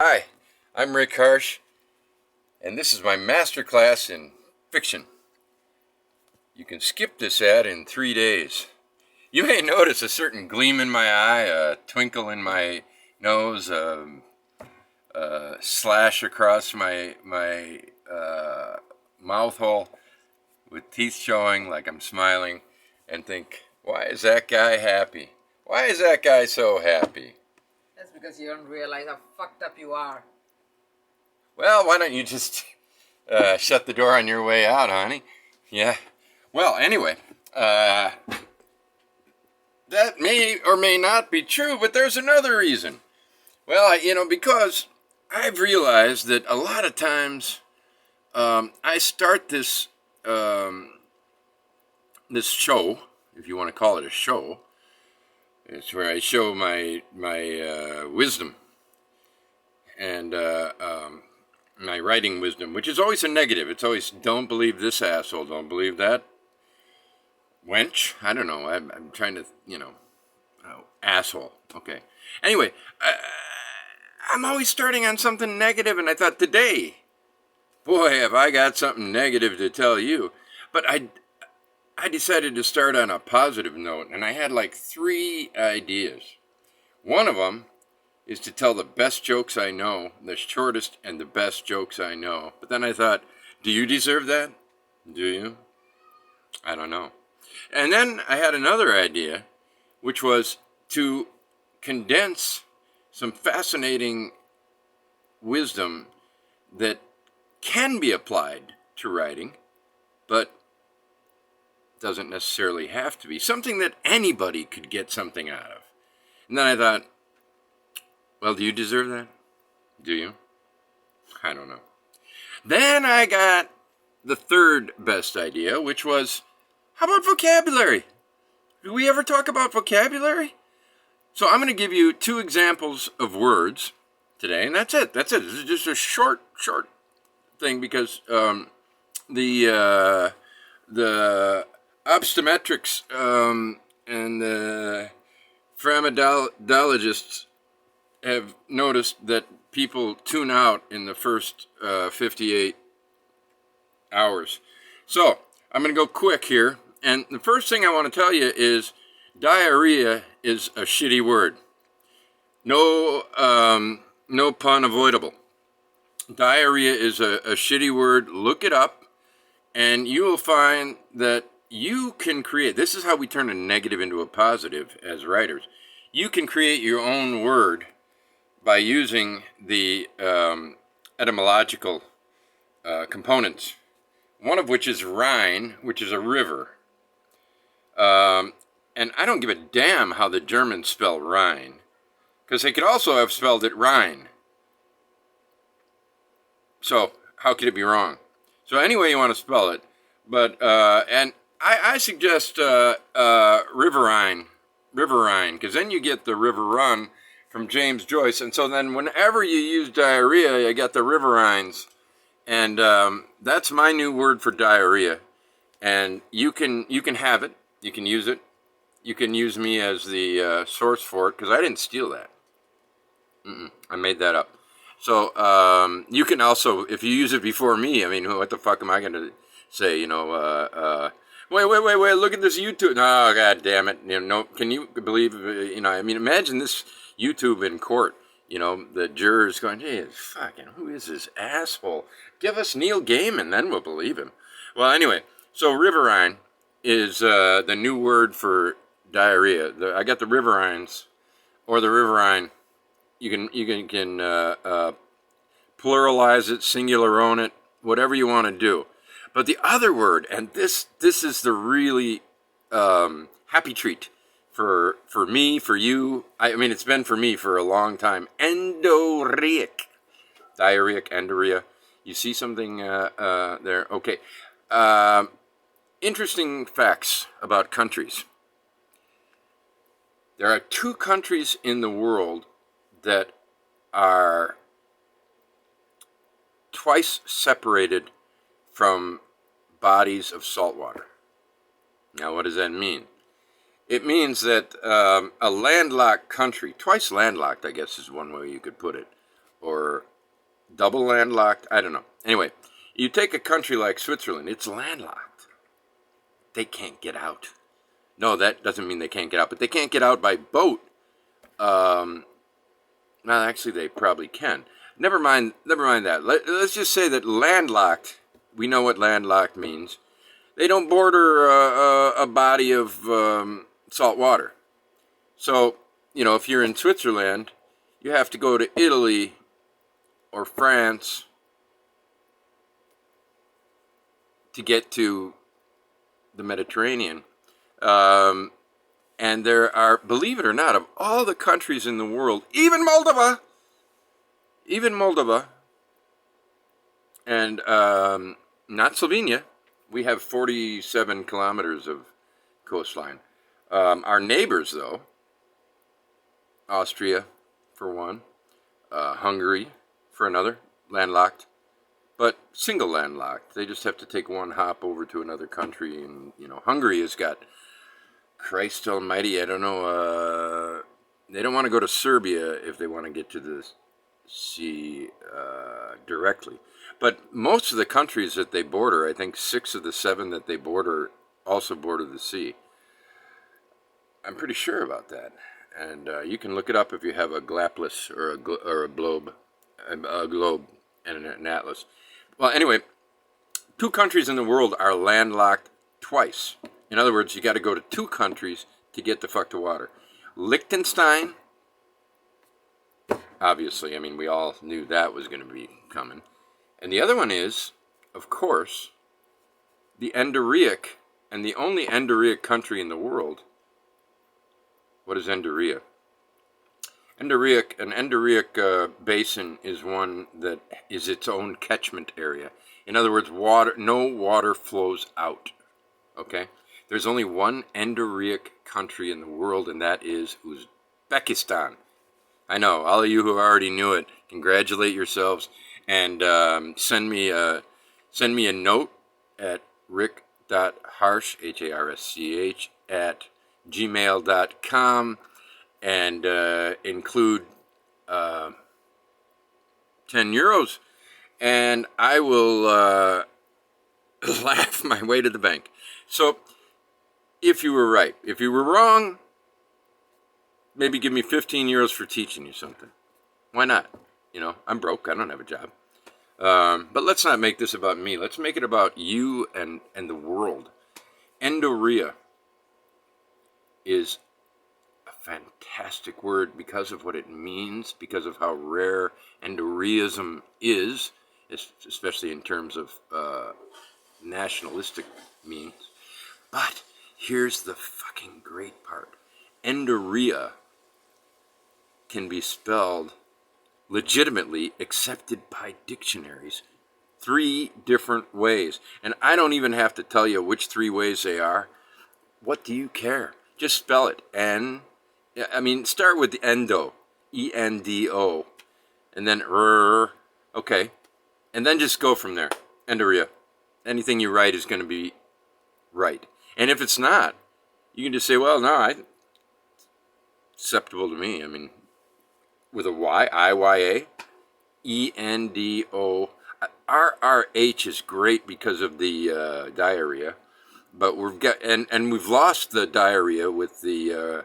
Hi, I'm Rick Harsch, and this is my masterclass in fiction. You can skip this ad in 3 days. You may notice a certain gleam in my eye, a twinkle in my nose, a slash across my mouth hole with teeth showing like I'm smiling, and think, why is that guy happy? Why is that guy so happy? That's because you don't realize how fucked up you are. Well, why don't you just shut the door on your way out, honey? Yeah. Well, anyway, that may or may not be true, but there's another reason. Well, because I've realized that a lot of times I start this this show, if you want to call it a show. It's where I show my wisdom and my writing wisdom, which is always a negative. It's always, don't believe this asshole, don't believe that wench. I don't know. I'm trying to, asshole. Okay. Anyway, I'm always starting on something negative, and I thought today, boy, have I got something negative to tell you. But I decided to start on a positive note, and I had like 3 ideas. One of them is to tell the best jokes I know, the shortest and the best jokes I know. But then I thought, do you deserve that? Do you? I don't know. And then I had another idea, which was to condense some fascinating wisdom that can be applied to writing, but doesn't necessarily have to be. Something that anybody could get something out of. And then I thought, well, do you deserve that? Do you? I don't know. Then I got the third best idea, which was, how about vocabulary? Do we ever talk about vocabulary? So I'm going to give you 2 examples of words today, and that's it. That's it. This is just a short thing because the obstetrics and the pharmacologists have noticed that people tune out in the first 58 hours. So I'm going to go quick here. And the first thing I want to tell you is diarrhea is a shitty word. No pun avoidable. Diarrhea is a shitty word. Look it up, and you will find that you can create, this is how we turn a negative into a positive as writers. You can create your own word by using the etymological components, one of which is Rhine, which is a river. And I don't give a damn how the Germans spell Rhine, because they could also have spelled it Rhine. So how could it be wrong? So anyway you want to spell it, but and I suggest Riverine, because then you get the River Run from James Joyce, and so then whenever you use diarrhea, you got the riverines, and that's my new word for diarrhea. And you can have it, you can use it, you can use me as the source for it, because I didn't steal that. I made that up. So you can also, if you use it before me, I mean, what the fuck am I going to say? Wait, look at this YouTube. Oh, God damn it. Can you believe, I mean, imagine this YouTube in court. The jurors going, hey, fucking, who is this asshole? Give us Neil Gaiman, then we'll believe him. Well, anyway, so riverine is the new word for diarrhea. I got the riverines, or the riverine. You can pluralize it, singular own it, whatever you want to do. But the other word, and this is the really happy treat for me, for you. I mean, it's been for me for a long time. Endorrheic. Diarrheic, endorrhea. You see something there? Okay. Interesting facts about countries. There are 2 countries in the world that are twice separated from bodies of salt water. Now, what does that mean? It means that a landlocked country, twice landlocked, I guess is one way you could put it, or double landlocked. I don't know. Anyway, you take a country like Switzerland, it's landlocked. They can't get out. No, that doesn't mean they can't get out, but they can't get out by boat. Well, actually, they probably can. Never mind that. Let's just say that landlocked, we know what landlocked means. They don't border a body of salt water. So, if you're in Switzerland, you have to go to Italy or France to get to the Mediterranean. And there are, believe it or not, of all the countries in the world, even Moldova, and not Slovenia, we have 47 kilometers of coastline. Our neighbors, though, Austria, for one, Hungary, for another, landlocked, but single landlocked. They just have to take one hop over to another country, and, Hungary has got, Christ almighty, I don't know, they don't want to go to Serbia if they want to get to the sea directly. But most of the countries that they border, I think 6 of the 7 that they border also border the sea. I'm pretty sure about that. And you can look it up if you have a glapus or a globe and an atlas. Well, anyway, 2 countries in the world are landlocked twice. In other words, you got to go to 2 countries to get the fuck to water. Liechtenstein, obviously, we all knew that was going to be coming. And the other one is, of course, the Endorheic, and the only Endorheic country in the world. What is Endorheic? An Endorheic basin is one that is its own catchment area. In other words, no water flows out. Okay? There's only one Endorheic country in the world, and that is Uzbekistan. I know, all of you who already knew it, congratulate yourselves, and send me a note at rick.harsch, Harsch, at gmail.com, and include 10 euros, and I will laugh my way to the bank. So, if you were right. If you were wrong, maybe give me 15 euros for teaching you something. Why not? I'm broke. I don't have a job. But let's not make this about me. Let's make it about you and the world. Endorrhea is a fantastic word because of what it means, because of how rare endorrheism is, especially in terms of nationalistic means. But here's the fucking great part. Endorrhea can be spelled legitimately, accepted by dictionaries, 3 different ways. And I don't even have to tell you which 3 ways they are. What do you care? Just spell it. Start with the endo, E-N-D-O, and then okay. And then just go from there. Endorrhea. Anything you write is going to be right. And if it's not, you can just say, well, no, acceptable to me. With a Y, I-Y-A, E-N-D-O. R-R-H is great because of the diarrhea, but we've lost the diarrhea with the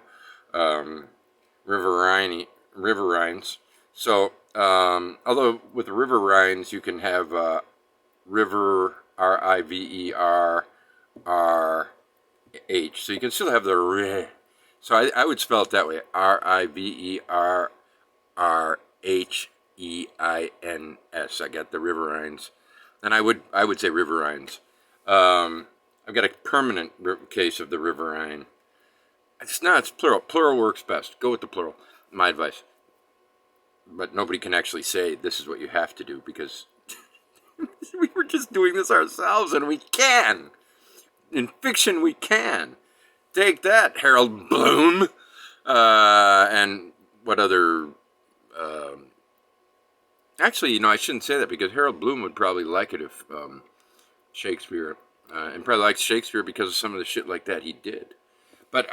riverines. So, although with the riverines you can have river, R-I-V-E-R-R-H. So you can still have the R. So I would spell it that way, R-I-V-E-R-R-H-E-I-N-S. I got the riverines. And I would say riverines. I've got a permanent case of the riverine. It's plural. Plural works best. Go with the plural. My advice. But nobody can actually say this is what you have to do because we were just doing this ourselves, and we can. In fiction, we can. Take that, Harold Bloom. And what other... actually, I shouldn't say that because Harold Bloom would probably like it if Shakespeare... and probably likes Shakespeare because of some of the shit like that he did. But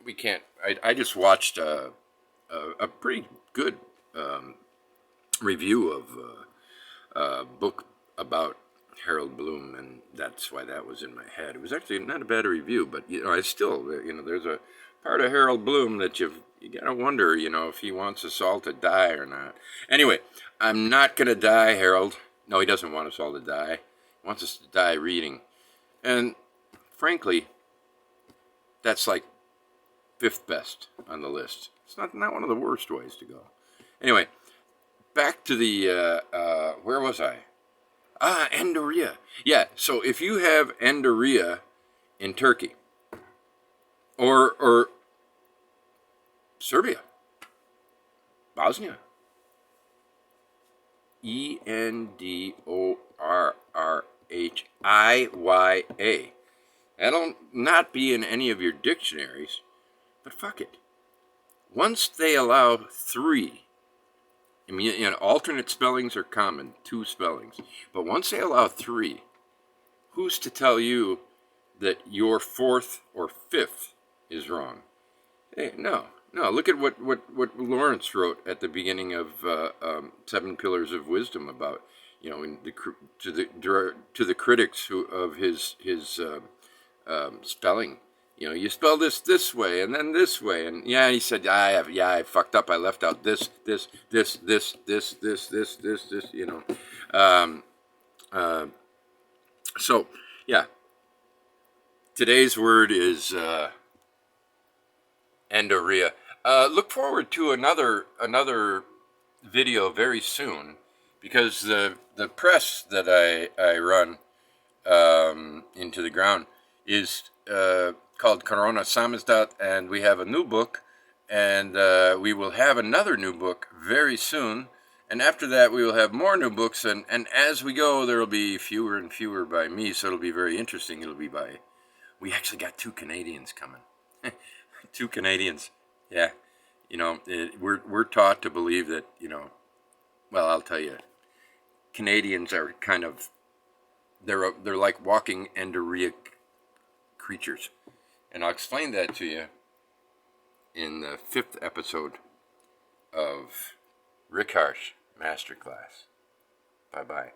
we can't... I just watched a pretty good review of a book about Harold Bloom, and that's why that was in my head. It was actually not a bad review, but I still, there's a part of Harold Bloom that you gotta wonder, if he wants us all to die or not. Anyway, I'm not gonna die, Harold. No, he doesn't want us all to die. He wants us to die reading, and frankly, that's like fifth best on the list. It's not one of the worst ways to go. Anyway, back to the where was I? Endoria. Yeah, so if you have Endoria in Turkey or Serbia, Bosnia, Endorrhiya. That'll not be in any of your dictionaries, but fuck it. Once they allow three, alternate spellings are common, two spellings. But once they allow three, who's to tell you that your fourth or fifth is wrong? Hey, no. Look at what Lawrence wrote at the beginning of Seven Pillars of Wisdom about, to the critics of his spelling. You spell this way and then this way, and he said, I fucked up. I left out this. So yeah, today's word is Endoria. Look forward to another video very soon, because the press that I run into the ground is called Corona Samizdat, and we have a new book, and we will have another new book very soon, and after that we will have more new books, and as we go there will be fewer and fewer by me, so it'll be very interesting. We actually got 2 Canadians coming. 2 Canadians. Yeah. We're taught to believe that, well, I'll tell you, Canadians are kind of, they're like walking Endoria creatures. And I'll explain that to you in the 5th episode of Rick Harsch Masterclass. Bye-bye.